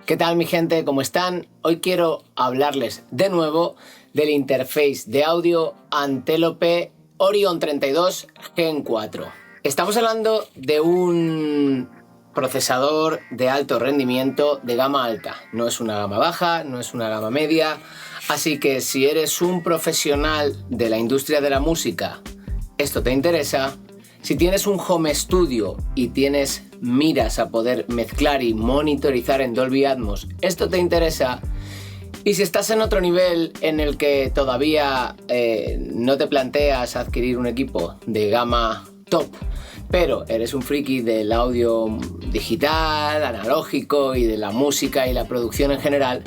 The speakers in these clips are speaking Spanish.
¿Qué tal mi gente? ¿Cómo están? Hoy quiero hablarles de nuevo del interface de audio Antelope Orion 32 Gen 4. Estamos hablando de un procesador de alto rendimiento de gama alta. No es una gama baja, no es una gama media. Así que si eres un profesional de la industria de la música, esto te interesa. Si tienes un home studio y tienes miras a poder mezclar y monitorizar en Dolby Atmos, esto te interesa. Y si estás en otro nivel en el que todavía no te planteas adquirir un equipo de gama top, pero eres un friki del audio digital, analógico y de la música y la producción en general,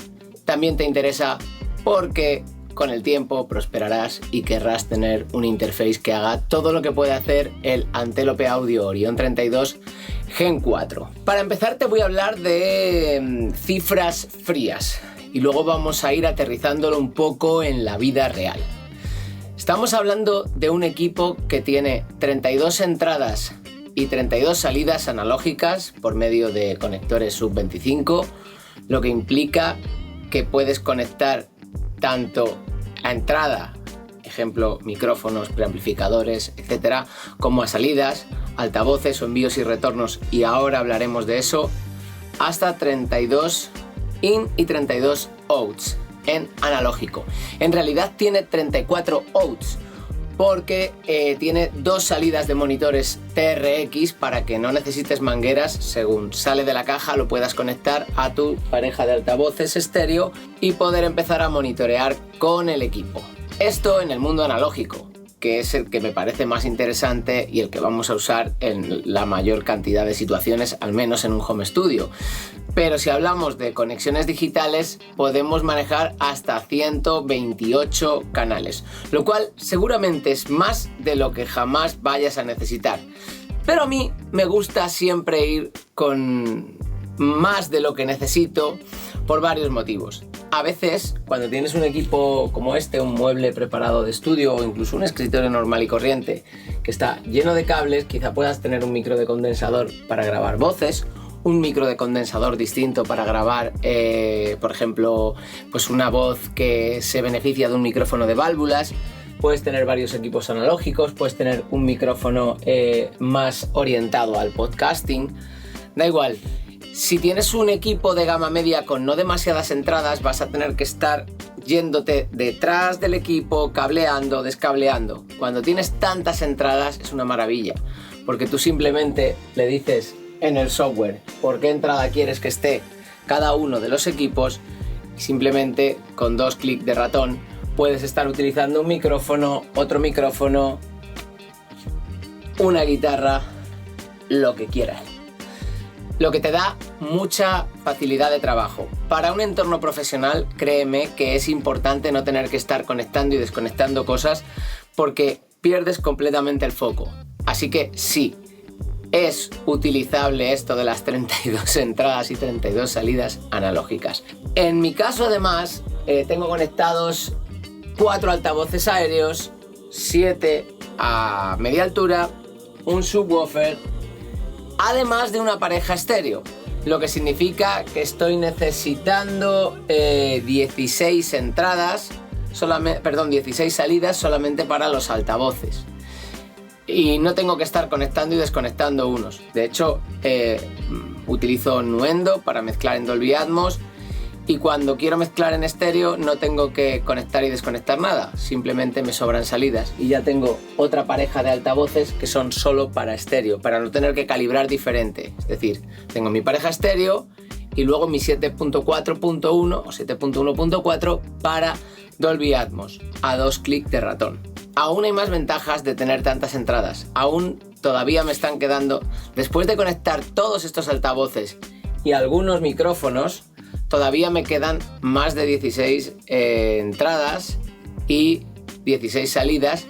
también te interesa porque con el tiempo prosperarás y querrás tener un interface que haga todo lo que puede hacer el Antelope Audio Orion 32 Gen 4. Para empezar te voy a hablar de cifras frías y luego vamos a ir aterrizándolo un poco en la vida real. Estamos hablando de un equipo que tiene 32 entradas y 32 salidas analógicas por medio de conectores sub-25, lo que implica que puedes conectar tanto a entrada, ejemplo, micrófonos, preamplificadores, etcétera, como a salidas, altavoces o envíos y retornos, y ahora hablaremos de eso, hasta 32 in y 32 outs en analógico. En realidad tiene 34 outs porque tiene dos salidas de monitores TRX para que no necesites mangueras. Según sale de la caja lo puedas conectar a tu pareja de altavoces estéreo y poder empezar a monitorear con el equipo. Esto en el mundo analógico, que es el que me parece más interesante y el que vamos a usar en la mayor cantidad de situaciones, al menos en un home studio. Pero si hablamos de conexiones digitales, podemos manejar hasta 128 canales, lo cual seguramente es más de lo que jamás vayas a necesitar. Pero a mí me gusta siempre ir con más de lo que necesito por varios motivos. A veces, cuando tienes un equipo como este, un mueble preparado de estudio o incluso un escritorio normal y corriente que está lleno de cables, quizá puedas tener un micro de condensador para grabar voces, un micro de condensador distinto para grabar, por ejemplo, pues una voz que se beneficia de un micrófono de válvulas. Puedes tener varios equipos analógicos, puedes tener un micrófono más orientado al podcasting. Da igual. Si tienes un equipo de gama media con no demasiadas entradas, vas a tener que estar yéndote detrás del equipo, cableando, descableando. Cuando tienes tantas entradas es una maravilla, porque tú simplemente le dices en el software por qué entrada quieres que esté cada uno de los equipos y simplemente con 2 clics de ratón puedes estar utilizando un micrófono, otro micrófono, una guitarra, lo que quieras. Lo que te da mucha facilidad de trabajo. Para un entorno profesional, créeme que es importante no tener que estar conectando y desconectando cosas porque pierdes completamente el foco. Así que sí, es utilizable esto de las 32 entradas y 32 salidas analógicas. En mi caso, además, tengo conectados 4 altavoces aéreos, 7 a media altura, un subwoofer, además de una pareja estéreo, lo que significa que estoy necesitando 16 salidas solamente para los altavoces. Y no tengo que estar conectando y desconectando unos. De hecho, utilizo Nuendo para mezclar en Dolby Atmos y cuando quiero mezclar en estéreo no tengo que conectar y desconectar nada. Simplemente me sobran salidas y ya tengo otra pareja de altavoces que son solo para estéreo, para no tener que calibrar diferente. Es decir, tengo mi pareja estéreo y luego mi 7.4.1 o 7.1.4 para Dolby Atmos a 2 clics de ratón. Aún hay más ventajas de tener tantas entradas. Aún todavía me están quedando, después de conectar todos estos altavoces y algunos micrófonos, todavía me quedan más de 16 entradas y 16 salidas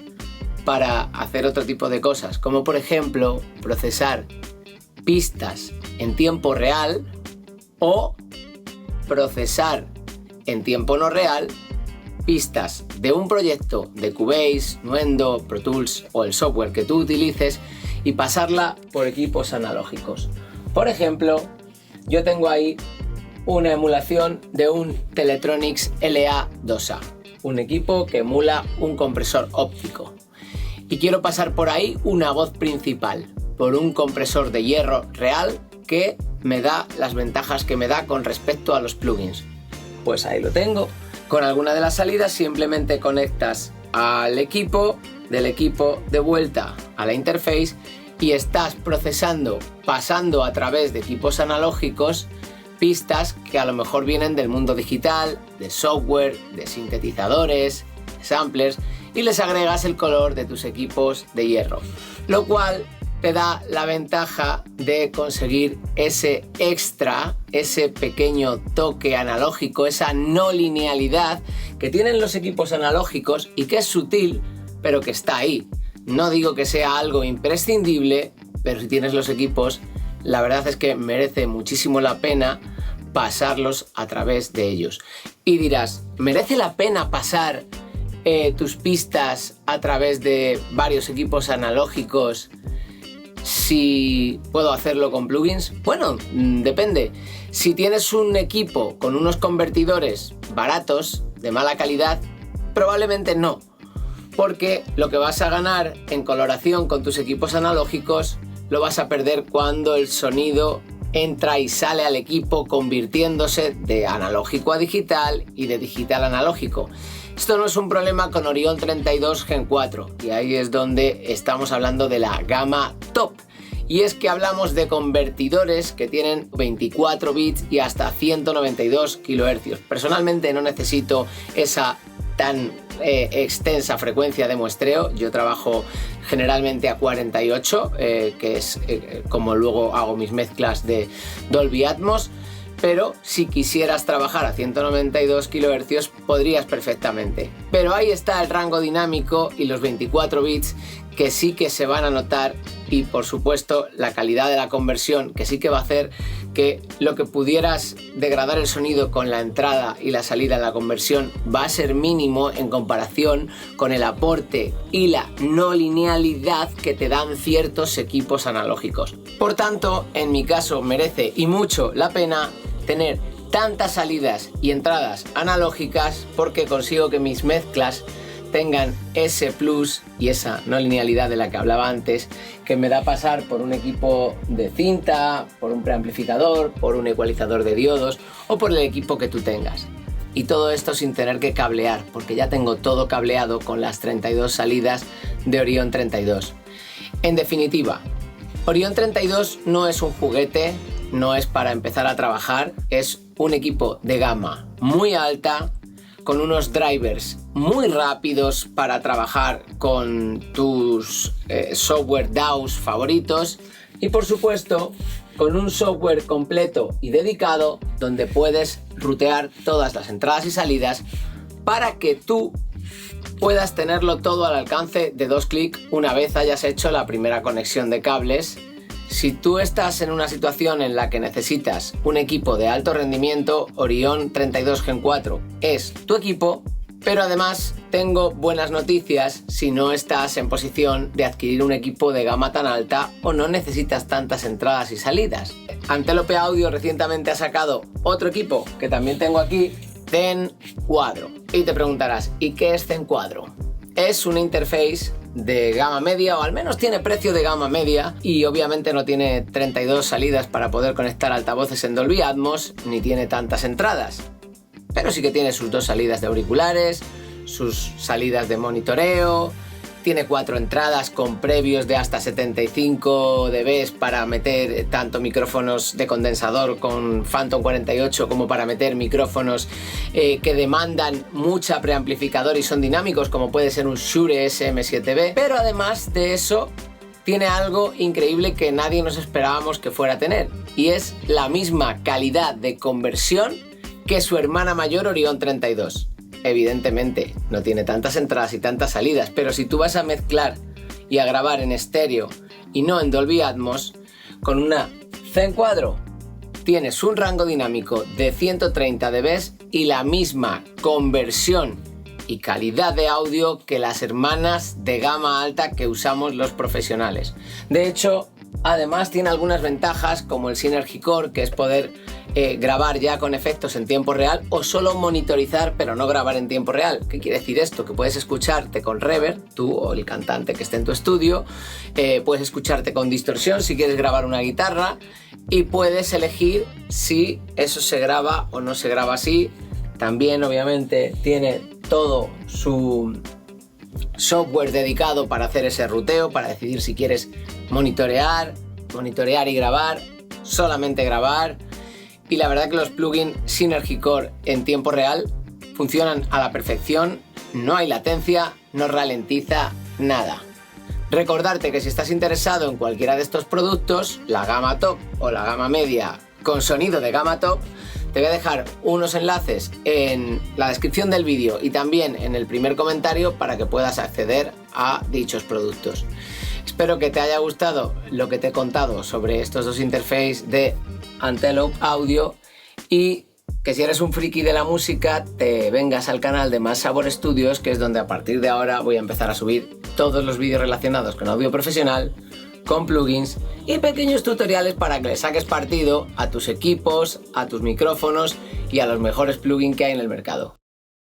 para hacer otro tipo de cosas, como por ejemplo procesar pistas en tiempo real o procesar en tiempo no real pistas de un proyecto de Cubase, Nuendo, Pro Tools o el software que tú utilices y pasarla por equipos analógicos. Por ejemplo, yo tengo ahí una emulación de un Teletronics LA2A, un equipo que emula un compresor óptico. Y quiero pasar por ahí una voz principal, por un compresor de hierro real que me da las ventajas que me da con respecto a los plugins. Pues ahí lo tengo. Con alguna de las salidas simplemente conectas al equipo, del equipo de vuelta a la interface y estás procesando, pasando a través de equipos analógicos, pistas que a lo mejor vienen del mundo digital, de software, de sintetizadores, de samplers, y les agregas el color de tus equipos de hierro, lo cual te da la ventaja de conseguir ese extra, ese pequeño toque analógico, esa no linealidad que tienen los equipos analógicos y que es sutil, pero que está ahí. No digo que sea algo imprescindible, pero si tienes los equipos, la verdad es que merece muchísimo la pena pasarlos a través de ellos. Y dirás, ¿merece la pena pasar tus pistas a través de varios equipos analógicos si puedo hacerlo con plugins? Bueno, depende. Si tienes un equipo con unos convertidores baratos, de mala calidad, probablemente no, porque lo que vas a ganar en coloración con tus equipos analógicos lo vas a perder cuando el sonido entra y sale al equipo convirtiéndose de analógico a digital y de digital a analógico. Esto no es un problema con Orion 32 Gen 4 y ahí es donde estamos hablando de la gama top. Y es que hablamos de convertidores que tienen 24 bits y hasta 192 kHz. Personalmente no necesito esa tan extensa frecuencia de muestreo. Yo trabajo generalmente a 48, que es como luego hago mis mezclas de Dolby Atmos. Pero si quisieras trabajar a 192 kHz podrías perfectamente. Pero ahí está el rango dinámico y los 24 bits que sí que se van a notar, y por supuesto la calidad de la conversión, que sí que va a hacer que lo que pudieras degradar el sonido con la entrada y la salida en la conversión va a ser mínimo en comparación con el aporte y la no linealidad que te dan ciertos equipos analógicos. Por tanto, en mi caso merece y mucho la pena tener tantas salidas y entradas analógicas porque consigo que mis mezclas tengan ese plus y esa no linealidad de la que hablaba antes, que me da pasar por un equipo de cinta, por un preamplificador, por un ecualizador de diodos o por el equipo que tú tengas. Y todo esto sin tener que cablear, porque ya tengo todo cableado con las 32 salidas de Orion 32. En definitiva, Orion 32 no es un juguete, no es para empezar a trabajar, es un equipo de gama muy alta, con unos drivers muy rápidos para trabajar con tus software DAWs favoritos y por supuesto con un software completo y dedicado donde puedes rutear todas las entradas y salidas para que tú puedas tenerlo todo al alcance de 2 clics una vez hayas hecho la primera conexión de cables. Si tú estás en una situación en la que necesitas un equipo de alto rendimiento, Orion 32 Gen 4 es tu equipo, pero además tengo buenas noticias si no estás en posición de adquirir un equipo de gama tan alta o no necesitas tantas entradas y salidas. Antelope Audio recientemente ha sacado otro equipo que también tengo aquí, Zen Quadro. Y te preguntarás, ¿y qué es Zen Quadro? Es una interface de gama media, o al menos tiene precio de gama media, y obviamente no tiene 32 salidas para poder conectar altavoces en Dolby Atmos, ni tiene tantas entradas, pero sí que tiene sus 2 salidas de auriculares, sus salidas de monitoreo, tiene 4 entradas con previos de hasta 75 dB para meter tanto micrófonos de condensador con Phantom 48 como para meter micrófonos que demandan mucha preamplificador y son dinámicos, como puede ser un Shure SM7B. Pero además de eso tiene algo increíble que nadie nos esperábamos que fuera a tener, y es la misma calidad de conversión que su hermana mayor Orion 32. Evidentemente no tiene tantas entradas y tantas salidas, pero si tú vas a mezclar y a grabar en estéreo y no en Dolby Atmos, con una Zen Quadro tienes un rango dinámico de 130 dB y la misma conversión y calidad de audio que las hermanas de gama alta que usamos los profesionales. De hecho, además tiene algunas ventajas como el Synergy Core, que es poder grabar ya con efectos en tiempo real o solo monitorizar pero no grabar en tiempo real. ¿Qué quiere decir esto? Que puedes escucharte con reverb, tú o el cantante que esté en tu estudio, puedes escucharte con distorsión si quieres grabar una guitarra y puedes elegir si eso se graba o no se graba así. También obviamente tiene todo su software dedicado para hacer ese ruteo, para decidir si quieres monitorear y grabar, solamente grabar. Y la verdad que los plugins Synergy Core en tiempo real funcionan a la perfección, no hay latencia, no ralentiza nada. Recordarte que si estás interesado en cualquiera de estos productos, la gama top o la gama media con sonido de gama top, te voy a dejar unos enlaces en la descripción del vídeo y también en el primer comentario para que puedas acceder a dichos productos. Espero que te haya gustado lo que te he contado sobre estos dos interfaces de Antelope Audio y que si eres un friki de la música te vengas al canal de Más Sabor Studios, que es donde a partir de ahora voy a empezar a subir todos los vídeos relacionados con audio profesional, con plugins y pequeños tutoriales para que le saques partido a tus equipos, a tus micrófonos y a los mejores plugins que hay en el mercado.